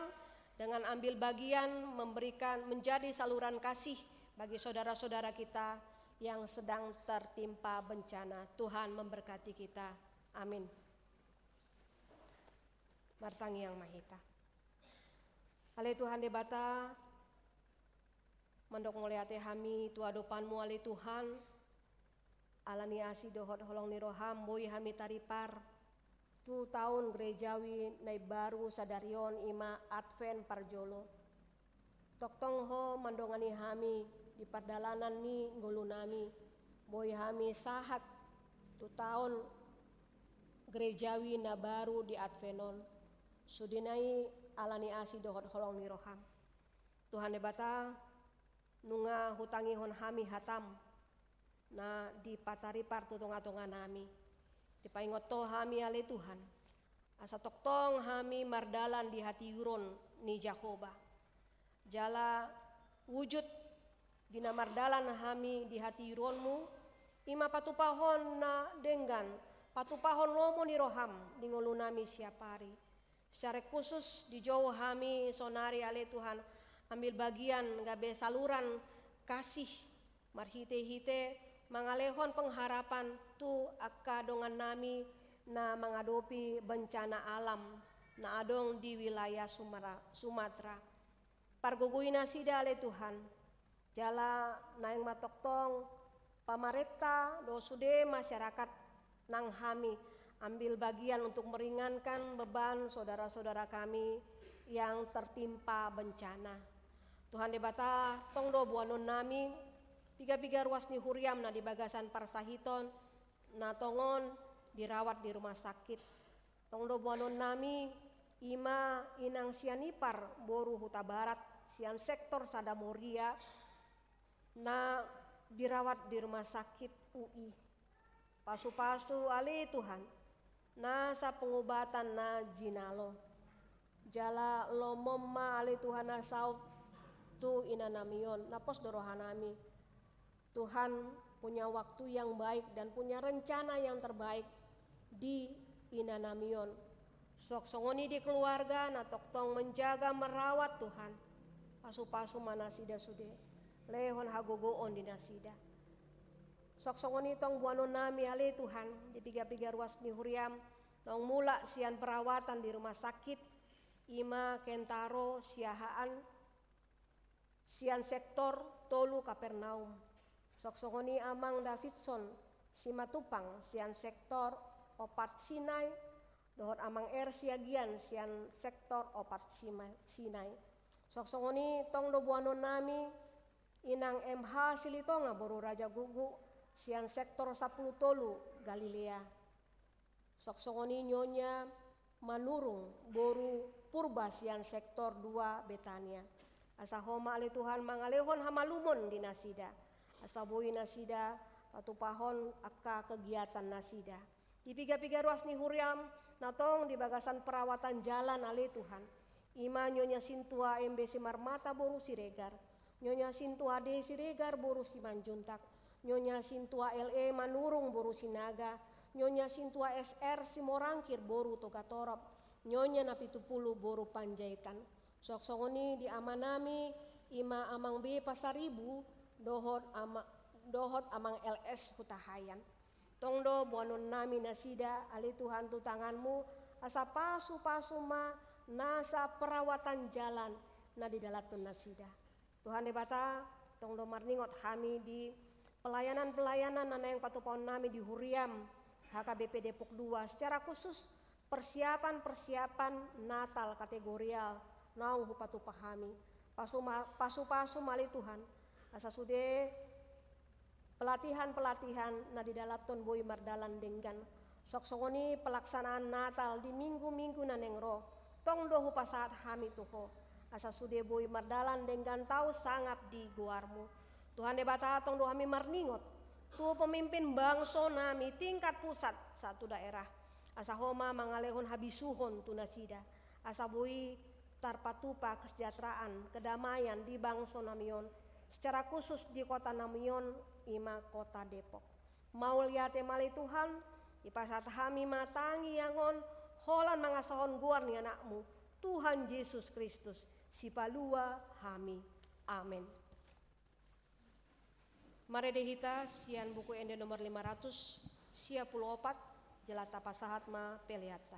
dengan ambil bagian memberikan menjadi saluran kasih bagi saudara-saudara kita yang sedang tertimpa bencana. Tuhan memberkati kita. Amin. Martangi yang mahita. Ale Tuhan debata mandok ngoliate hami tuadopanmu ale Tuhan alani asi dohot holong niroham boy hami taripar tu tahun gerejawi nai baru sadarion ima Advent Parjolo toktong ho mandongani hami di pardalanan ni ngolunami boy hami sahat tu tahun gerejawi na baru di Advenon sudinai alani asi dohot holong niroham. Tuhan debata nunga hutangi hon hami hatam na di pataripar tutunga-tunga nami. Di paingot to hami ale Tuhan. Asa toktong hami mardalan di hati yuron ni Jakoba. Jala wujud dina mardalan hami di hati yuronmu, ima patupahon na denggan, patupahon lomo ni roham di ngulu nami siap hari. Secara khusus di jauh hami sonari ale Tuhan, ambil bagian gabe saluran kasih marhite-hite mangalehon pengharapan tu akka dongan nami na mengadopi bencana alam na adong di wilayah Sumatera. Parguguina sida ale Tuhan, jala naing matoktong pamareta do sude masyarakat nang hami ambil bagian untuk meringankan beban saudara-saudara kami yang tertimpa bencana. Tuhan debata tongdo buanon nami piga-piga ruas ni huriam na di bagasan parsahiton na tongon dirawat di rumah sakit. Tongdo buanon nami ima inang sianipar boru huta barat sian sektor Sadamoria na dirawat di rumah sakit UI. Pasu-pasu ali Tuhan na sa pengobatan na jinalo. Jala lomomma ali Tuhan na saut tu inanamion napos dorohanami. Tuhan punya waktu yang baik dan punya rencana yang terbaik di inanamion. Sok songoni di keluarga na toktong menjaga merawat Tuhan. Pasu-pasu mana sida sude lehon hagogoon di nasida. Sok songoni tong buanon nami ali Tuhan di piga-piga ruas ni huriam tong mula sian perawatan di rumah sakit ima kentaro siahaan sian sektor tolu Kapernaum. Sok songoni amang Davidson Simatupang sian sektor opat Sinai dohot amang siagian sian sektor opat Sinai. Sok songoni tong do buanon nami inang MH Silitonga boru Raja Gugu sian sektor 10 tolu Galilea. Sok songoni nyonya Manurung boru Purba sian sektor 2 Betania. Asa homa ale Tuhan mangalehon hamalumon di nasida. Asa boi nasida patupahon akka kegiatan nasida. Di piga-piga ruas ni huriam natong di bagasan perawatan jalan ale Tuhan. Ima nyonya Sintua MBC Marmata boru Siregar. Nyonya Sintua D Siregar boru Simanjuntak. Nyonya Sintua LE Manurung boru Sinaga. Nyonya Sintua SR Simorangkir boru Togatorop. Nyonya Napitupulu boru Panjaitan. Sok songoni di amanami ima amang B Pasaribu dohot amang LS Hutahayan. Tongdo buanon nami nasida ali Tuhan tu tanganmu asa pasu-pasu ma nasa perawatan jalan na di dalatun nasida. Tuhan debata tongdo marningot kami di pelayanan-pelayanan nana yang patupon nami di Huriam HKBP Depok 2 secara khusus persiapan Natal kategorial naung hupatu pahami pasu-pasu mali Tuhan asa sude pelatihan na di dalaton boi mardalan denggan sok songoni pelaksanaan Natal di minggu-minggu nanengro tong do hupasaat hami tuho asa sude boi mardalan denggan tahu sangat di guarmu Tuhan debata tong do hami marningot tu pemimpin bangso nami tingkat pusat satu daerah asa homa mangalehon habisuhon tu nasida asa boi tarpatupa kesejahteraan kedamaian di bangso namion secara khusus di kota Namion ima kota Depok. Mau lihat mali Tuhan di pasat hami matangi yangon holan mangasahon guar ni anakmu Tuhan Yesus Kristus si palua hami. Amin. Mari dehita sian buku ende nomor 500 sia 14 jelata pasahat ma peliata.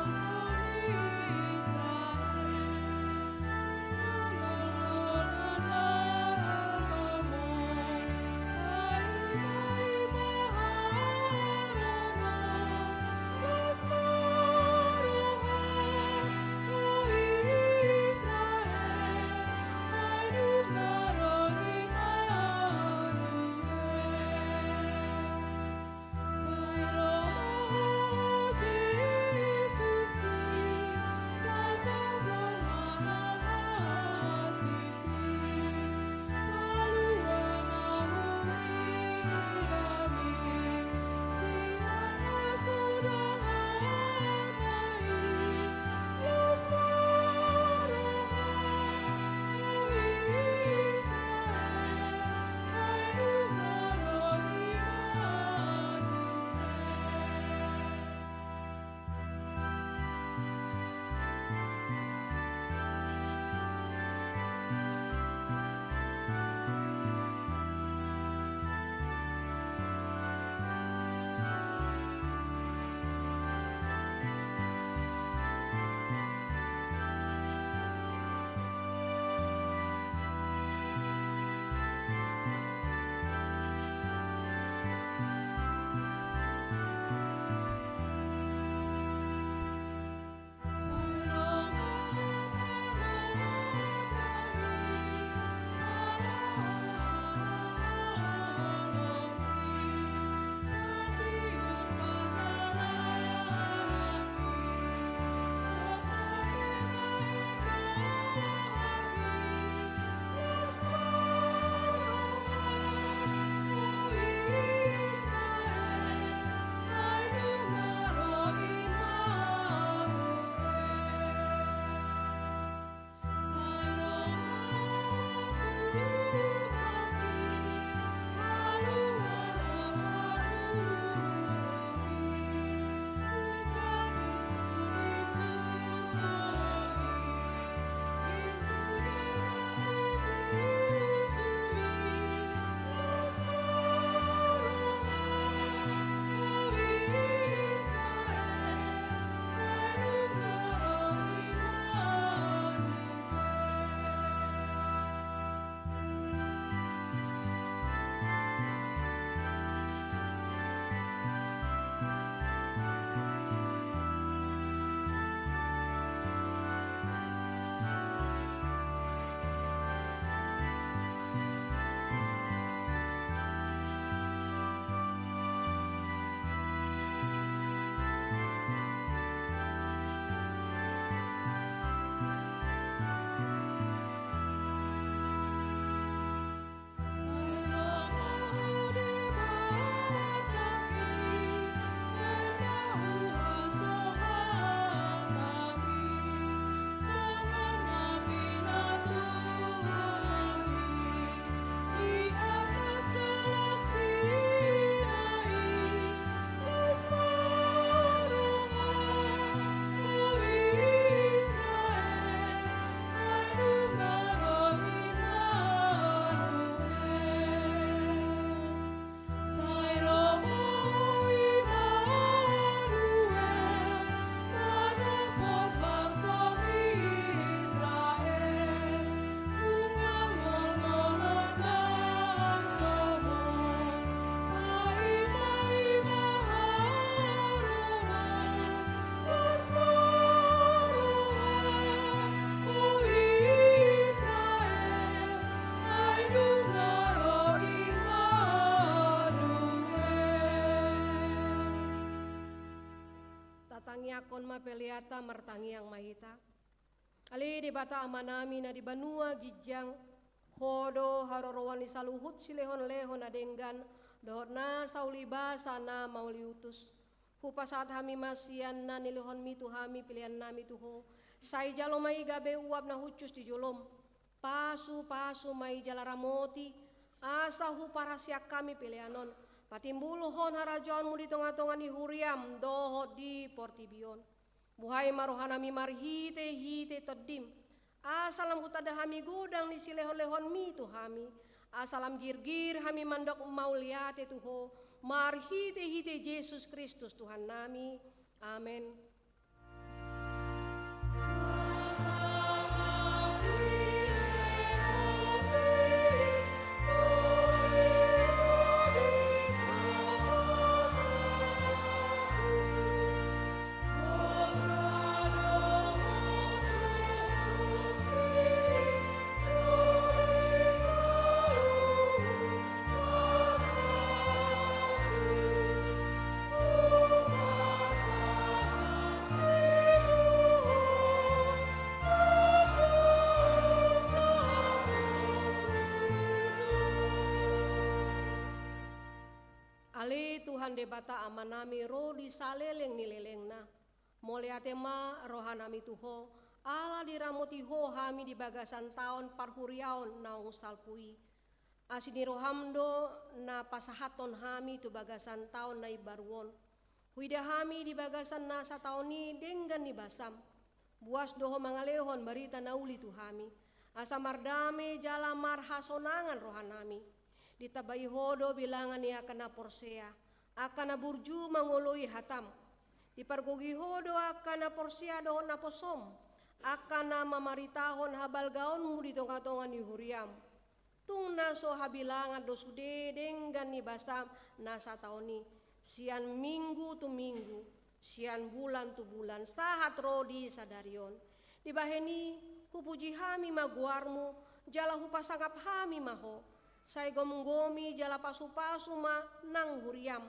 Israel, pangiakon mapeliata martangi yang mahita. Ali di bata amanami na di banua gijang hodo harorowan isaluhut silehon lehon adenggan dohot na sauliba sana mauliutus. Hupasat hami masian na nilihon mitu hami pilihan nami tuho. Sai jalo mai gabe uap na hucus di jolom. Pasu mai jala ramoti. Asa huparasiak kami pilihanon. Patimbuluhon harajaonmu di tengah-tengah ni huriam dohot di portibion. Buhay marohanami marhite todim. Asalam hutada hami gudang ni silehon-lehon mitu hami. Asalam girgir hami mandok mauliate tuho. Marhite Yesus Kristus Tuhan nami. Amin. Ali Tuhan debata amanami ro di saleleng nileleng na. Moleatema rohanami tuho. Ala diramoti ho hami di bagasan taon parhuriaon naung salpui. Asini rohamdo na pasahaton hami tu bagasan taon na ibaruon. Huida hami di bagasan na sa taon ni denggan ni basam. Buas doho mangalehon barita nauli tu hami. Asa mardame jala marhasonangan rohanami. Ditabai hodo bilangan ni akan na porsea, akan na burju mangului hatam. Dipargogi hodo akan na porsea dohon na posom, akan na mamaritahon habal gaonmu di tongga-tongga ni huriam. Tung naso habilangan dosude denggan ni basam nasa taoni. Sian minggu tu minggu, sian bulan tu bulan, sahat rodi sadarion. Dibaheni hupuji hami maguarmu, jala hupasangap hami maho. Sai gomgomi jala pasu-pasu ma nang huriam.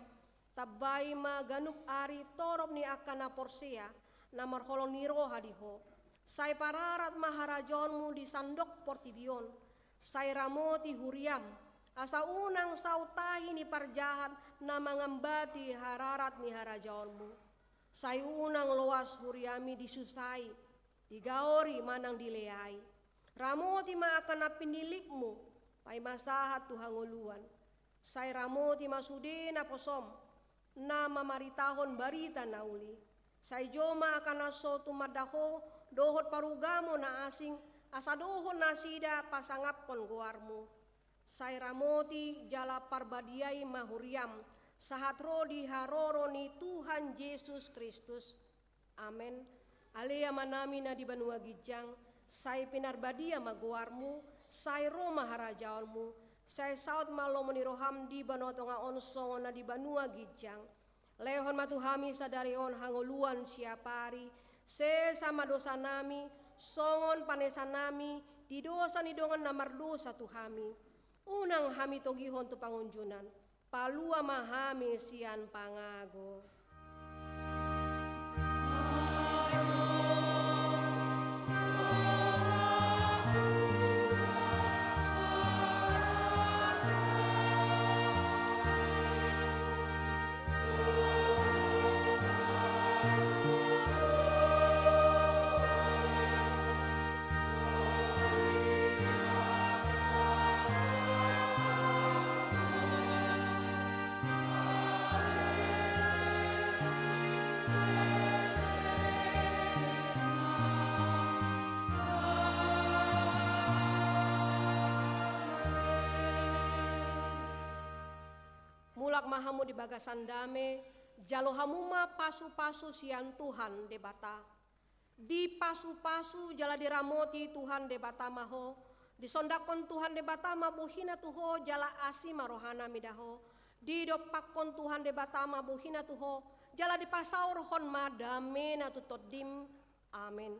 Tabai ma ganup ari torop ni akan na porsea na marholon niro hadiho. Sai pararat maharajonmu di sandok portibion. Sai ramoti huriam. Asa unang sautahi ni parjahat na mangambati hararat ni harajonmu. Sai unang loas huriami disusai. Digaori manang dileai. Ramoti ma akan na pinilipmu. Pai masahat tuhanguluan. Sai ramoti masude na posom. Na mamaritahon barita nauli. Sai joma akan naso tumadaho. Dohot parugamo na asing. Asa dohon nasida pasangapon goarmu. Sai ramoti jala parbadiai mahuriam. Sahat rodi haroro ni Tuhan Yesus Kristus. Amen. Alea manami na di banua gijang. Sai pinarbadia magoarmu. Sai Roma harajaonmu, sai saut malo meniroham di banotonga onsong na di banua gijang. Lehon matuhami sadarion hangoluan siapari, se sama dosa nami, songon panesan nami, di dosa ni dongan namar dosa tuhami. Unang hami togihon tu pangunjunan, palua mahami sian pangago. Mulak mahamu di bagasan dame, jalo hamuma pasu-pasu sian Tuhan debata. Di pasu-pasu jala diramoti Tuhan debata maho, disondakon Tuhan debata ma buhina tuho jala asima rohana midaho. Di dopakon Tuhan debata ma buhina tuho, jala dipasaur hon madame na tutodim. Amin.